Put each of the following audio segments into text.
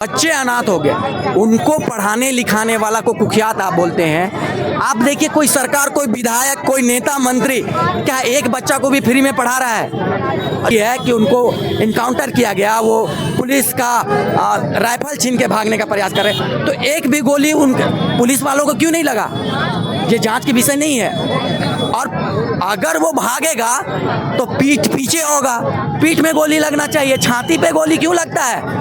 बच्चे अनाथ हो गए, उनको पढ़ाने लिखाने वाला को कुख्यात आप बोलते हैं। आप देखिए कोई सरकार, कोई विधायक, कोई नेता मंत्री क्या एक बच्चा को भी फ्री में पढ़ा रहा है? यह है कि उनको इनकाउंटर किया गया, वो पुलिस का राइफल छीन के भागने का प्रयास कर रहे, तो एक भी गोली उन पुलिस वालों को क्यों नहीं लगा? ये जांच की विषय नहीं है। और अगर वो भागेगा तो पीठ पीछे होगा, पीठ में गोली लगना चाहिए, छाती पे गोली क्यों लगता है?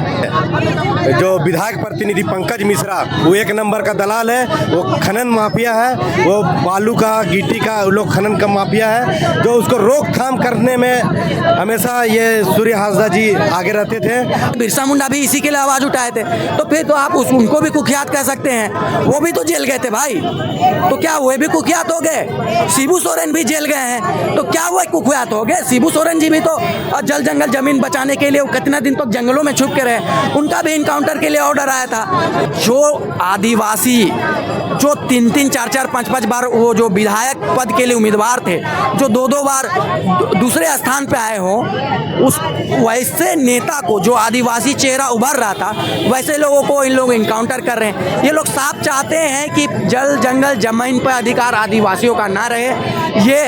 जो विधायक प्रतिनिधि पंकज मिश्रा वो एक नंबर का दलाल है, वो खनन माफिया है, वो बालू का गिट्टी का लोग खनन का माफिया है, जो उसको रोकथाम करने में हमेशा ये सूर्य हांसदा जी आगे रहते थे। बिरसा मुंडा भी इसी के लिए आवाज उठाए थे, तो फिर तो आप उनको भी कुख्यात कह सकते हैं। वो भी तो जेल गए थे भाई, तो क्या वो भी कुख्यात हो गए? शिबू सोरेन भी जेल गए हैं, तो क्या वो कुख्यात हो गए? शिबू सोरेन जी भी तो जल जंगल जमीन बचाने के लिए कितना दिन तक जंगलों में छुप के रहे, उनका भी इनकाउंटर के लिए ऑर्डर आया था। जो आदिवासी जो 3-3, 4-4, 5-5 बार वो जो विधायक पद के लिए उम्मीदवार थे, जो 2-2 बार दूसरे स्थान पे आए हो, उस वैसे नेता को, जो आदिवासी चेहरा उभर रहा था, वैसे लोगों को इन लोग इनकाउंटर कर रहे हैं। ये लोग साफ चाहते हैं कि जल जंगल जमीन पर अधिकार आदिवासियों का ना रहे। ये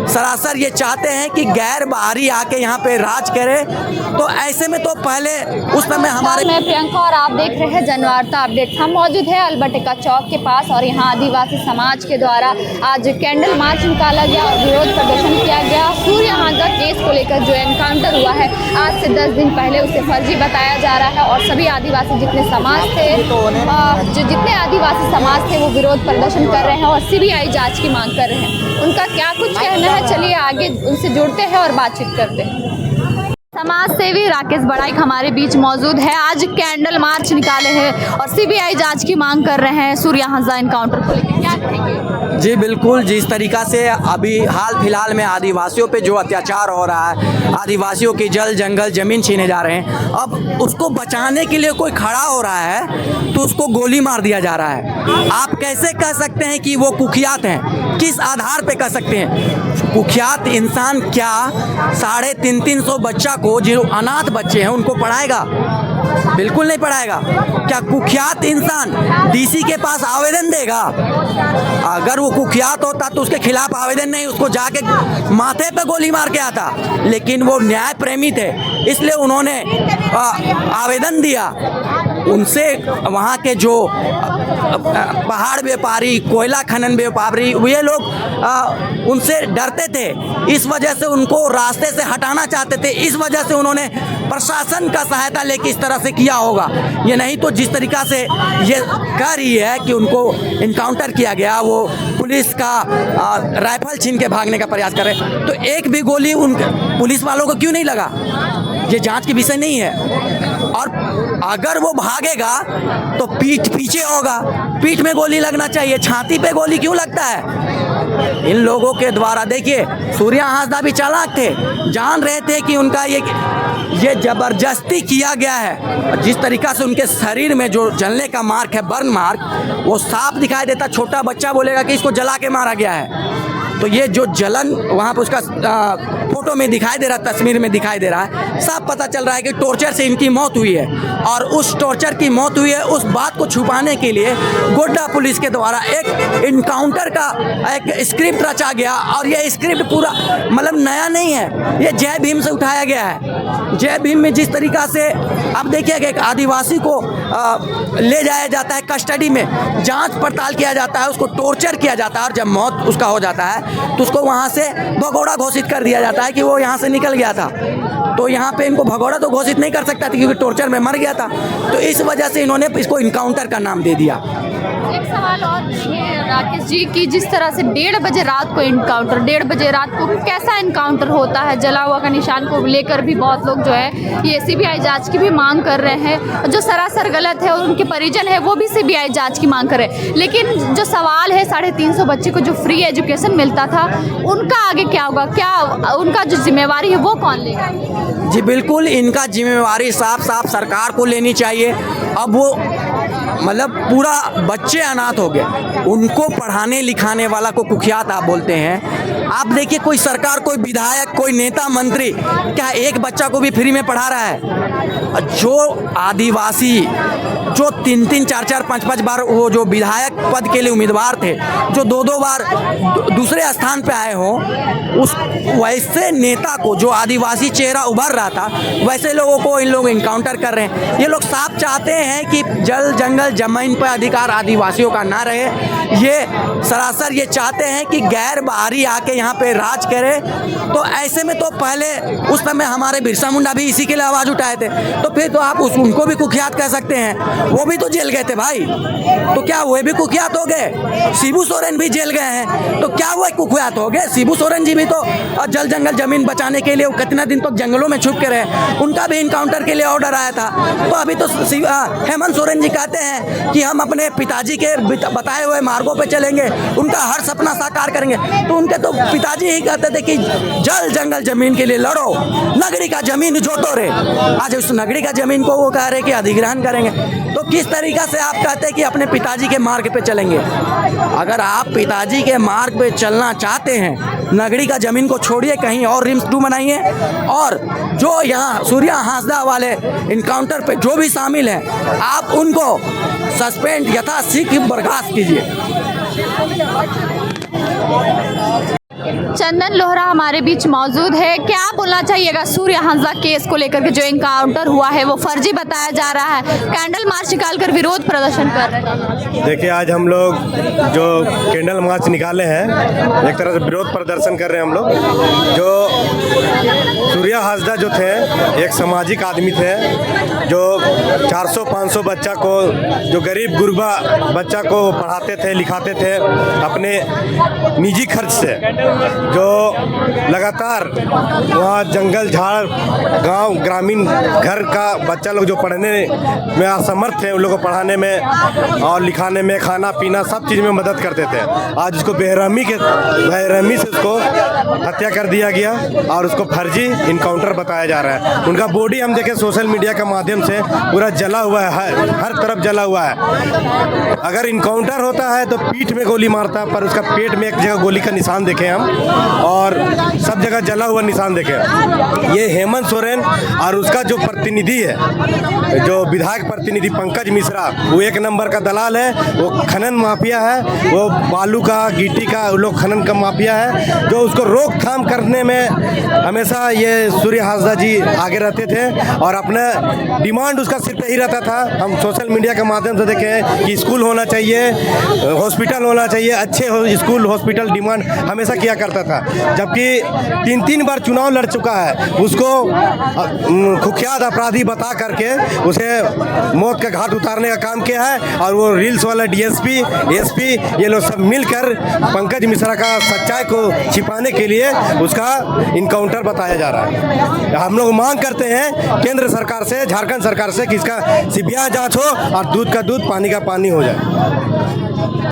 सरासर ये चाहते हैं कि गैर बाहरी आके यहाँ पे राज करे। तो ऐसे में तो पहले उस समय हमारे, मैं प्रियंका और आप देख रहे हैं जनवार्ता अपडेट। हम मौजूद है अल्बर्टिका चौक के पास और यहाँ आदिवासी समाज के द्वारा आज कैंडल मार्च निकाला गया और विरोध प्रदर्शन किया गया। सूर्य हांसदा केस को लेकर जो एनकाउंटर हुआ है आज से 10 दिन पहले, उसे फर्जी बताया जा रहा है और सभी आदिवासी जितने समाज थे, जितने आदिवासी समाज थे वो विरोध प्रदर्शन कर रहे हैं और सीबीआई जांच की मांग कर रहे हैं। उनका क्या कुछ कहना है, चलिए आगे उनसे जुड़ते हैं और बातचीत करते हैं। समाज सेवी राकेश बड़ाइक हमारे बीच मौजूद है। आज कैंडल मार्च निकाले हैं और सीबीआई जांच की मांग कर रहे हैं सूर्य हांसदा एनकाउंटर को लेकर, क्या कहेंगे? जी बिल्कुल, जिस तरीका से अभी हाल फिलहाल में आदिवासियों पे जो अत्याचार हो रहा है, आदिवासियों की जल जंगल जमीन छीने जा रहे हैं, अब उसको बचाने के लिए कोई खड़ा हो रहा है तो उसको गोली मार दिया जा रहा है। आप कैसे कह सकते हैं कि वो कुख्यात हैं? किस आधार पे कह सकते हैं? कुख्यात इंसान क्या 350-300 बच्चा को, जो अनाथ बच्चे हैं, उनको पढ़ाएगा? बिल्कुल नहीं पढ़ाएगा। क्या कुख्यात इंसान डीसी के पास आवेदन देगा? अगर वो कुख्यात होता तो उसके खिलाफ आवेदन नहीं, उसको जाके माथे पे गोली मार के आता। लेकिन वो न्याय प्रेमी थे, इसलिए उन्होंने आवेदन दिया। उनसे वहाँ के जो पहाड़ व्यापारी, कोयला खनन व्यापारी, ये लोग उनसे डरते थे, इस वजह से उनको रास्ते से हटाना चाहते थे। इस वजह से उन्होंने प्रशासन का सहायता लेके इस तरह से किया होगा। ये नहीं तो जिस तरीका से ये कह रही है कि उनको इनकाउंटर किया गया, वो पुलिस का राइफल छीन के भागने का प्रयास कर रहे, तो एक भी गोली उन पुलिस वालों को क्यों नहीं लगा? ये जांच की विषय नहीं है। और अगर वो भागेगा तो पीठ पीछे होगा, पीठ में गोली लगना चाहिए, छाती पे गोली क्यों लगता है? इन लोगों के द्वारा, देखिए सूर्य हांसदा भी चालाक थे, जान रहे थे कि उनका ये जबरदस्ती किया गया है। जिस तरीका से उनके शरीर में जो जलने का मार्क है, बर्न मार्क, वो साफ दिखाई देता। छोटा बच्चा बोलेगा कि इसको जला के मारा गया है, तो ये जो जलन वहाँ पर उसका फोटो में दिखाई दे रहा, तस्वीर में दिखाई दे रहा है, साफ पता चल रहा है कि टॉर्चर से इनकी मौत हुई है। और उस टॉर्चर की मौत हुई है, उस बात को छुपाने के लिए गोड्डा पुलिस के द्वारा एक इनकाउंटर का एक स्क्रिप्ट रचा गया। और ये स्क्रिप्ट पूरा मतलब नया नहीं है, ये जय भीम से उठाया गया है। जय भीम में जिस तरीका से अब देखिए कि एक आदिवासी को ले जाया जाता है कस्टडी में, जांच पड़ताल किया जाता है, उसको टॉर्चर किया जाता है, और जब मौत उसका हो जाता है तो उसको वहाँ से भगोड़ा घोषित कर दिया जाता है कि वो यहाँ से निकल गया था। तो यहाँ पे इनको भगोड़ा तो घोषित नहीं कर सकता था क्योंकि टॉर्चर में मर गया था, तो इस वजह से इन्होंने इसको इनकाउंटर का नाम दे दिया। एक सवाल और ये राकेश जी की जिस तरह से 1:30 बजे रात को इनकाउंटर, 1:30 बजे रात को कैसा इनकाउंटर होता है? जला हुआ का निशान को लेकर भी बहुत लोग जो है ये सीबीआई जांच की भी मांग कर रहे हैं, जो सरासर गलत है, और उनके परिजन है वो भी सीबीआई जांच की मांग कर रहे हैं। लेकिन जो सवाल है 350 बच्चे को जो फ्री एजुकेशन मिलता था, उनका आगे क्या होगा? क्या उनका जो जिम्मेवारी है वो कौन लेगा? जी बिल्कुल, इनका जिम्मेवारी साफ साफ सरकार को लेनी चाहिए। अब वो मतलब पूरा बच्चे अनाथ हो गए, उनको पढ़ाने लिखाने वाला को कुख्यात आप बोलते हैं। आप देखिए कोई सरकार, कोई विधायक, कोई नेता मंत्री क्या एक बच्चा को भी फ्री में पढ़ा रहा है? जो आदिवासी जो 3-3, 4-4, 5-5 बार वो जो विधायक पद के लिए उम्मीदवार थे, जो 2-2 बार दूसरे स्थान पे आए हो, उस वैसे नेता को, जो आदिवासी चेहरा उभर रहा था, वैसे लोगों को इन लोग इनकाउंटर कर रहे हैं। ये लोग साफ चाहते हैं कि जल जंगल जमीन पर अधिकार आदिवासियों का ना रहे। ये सरासर ये चाहते हैं कि गैर बाहरी आके यहाँ पे राज करे। तो ऐसे में तो पहले उस समय हमारे बिरसा मुंडा भी इसी के लिए आवाज़ उठाए थे, तो फिर तो आप उनको भी कुख्यात कह सकते हैं। वो भी तो जेल गए थे भाई, तो क्या वो भी कुख्यात हो गए? शिबू सोरेन भी जेल गए हैं, तो क्या वो कुख्यात हो गए? शिबू सोरेन जी भी तो जल जंगल जमीन बचाने के लिए कितना दिन तक जंगलों में छुप के रहे, उनका भी इनकाउंटर के लिए ऑर्डर आया था। तो अभी तो हेमंत सोरेन जी कहते हैं कि हम अपने पिताजी के बताए हुए मार्गों पे चलेंगे, उनका हर सपना साकार करेंगे। तो उनके तो पिताजी ही कहते थे कि जल जंगल जमीन के लिए लड़ो, नगरी का जमीन जोतो रे। आज उस नगरी का जमीन को वो कह रहे कि अधिग्रहण करेंगे। तो किस तरीका से आप कहते हैं कि अपने पिताजी के मार्ग पे चलेंगे? अगर आप पिताजी के मार्ग पे चलना चाहते हैं, नगरी का जमीन को छोड़िए, कहीं और रिम्स 2 बनाइए। और जो यहाँ सूर्या हांसदा वाले इनकाउंटर पे जो भी शामिल हैं, आप उनको सस्पेंड यथाशीघ्र बर्खास्त कीजिए। चंदन लोहरा हमारे बीच मौजूद है। क्या बोलना चाहिएगा सूर्य हांसदा केस को लेकर के? जो इनकाउंटर हुआ है वो फर्जी बताया जा रहा है, कैंडल मार्च निकालकर विरोध प्रदर्शन कर रहे हैं। देखिए, आज हम लोग जो कैंडल मार्च निकाले हैं, एक तरह से विरोध प्रदर्शन कर रहे हैं हम लोग। जो सूर्या हांसदा जो थे, एक सामाजिक आदमी थे, जो 400-500 बच्चा को, जो गरीब गुरबा बच्चा को पढ़ाते थे, लिखाते थे अपने निजी खर्च से। जो लगातार वहाँ जंगल झाड़ गांव ग्रामीण घर का बच्चा लोग जो पढ़ने में असमर्थ थे, उन लोगों को पढ़ाने में और लिखाने में, खाना पीना सब चीज़ में मदद करते थे। आज उसको बेरहमी से उसको हत्या कर दिया गया और उसको फर्जी इनकाउंटर बताया जा रहा है। उनका बॉडी हम देखें सोशल मीडिया के माध्यम से पूरा जला हुआ है, हर तरफ जला हुआ है। अगर इनकाउंटर होता है तो पीठ में गोली मारता, पर उसका पेट में एक जगह गोली का निशान देखे हम, और सब जगह जला हुआ निशान देखे। ये हेमंत सोरेन और उसका जो प्रतिनिधि है, जो विधायक प्रतिनिधि पंकज मिश्रा, वो एक नंबर का दलाल है। वो खनन माफिया है, वो बालू का, गिट्टी का, वो लोग खनन का माफिया है, जो उसको रोकथाम करने में हमेशा ये सूर्य हांसदा जी आगे रहते थे और अपना डिमांड उसका सिर्फ यही रहता था। हम सोशल मीडिया के माध्यम से देखें कि स्कूल होना चाहिए, हॉस्पिटल होना चाहिए, अच्छे स्कूल हॉस्पिटल डिमांड हमेशा किया करता था। जबकि 3-3 बार चुनाव लड़ चुका है, उसको कुख्यात अपराधी बता करके उसे मौत का घाट उतारने का काम किया है। और वो रील्स वाला डीएसपी, एसपी, ये लोग सब मिलकर पंकज मिश्रा का सच्चाई को छिपाने के लिए उसका इनकाउंटर बताया जा रहा है। हम लोग मांग करते हैं केंद्र सरकार से, झारखंड सरकार से कि इसका सीबीआई जांच हो और दूध का दूध, पानी का पानी हो जाए।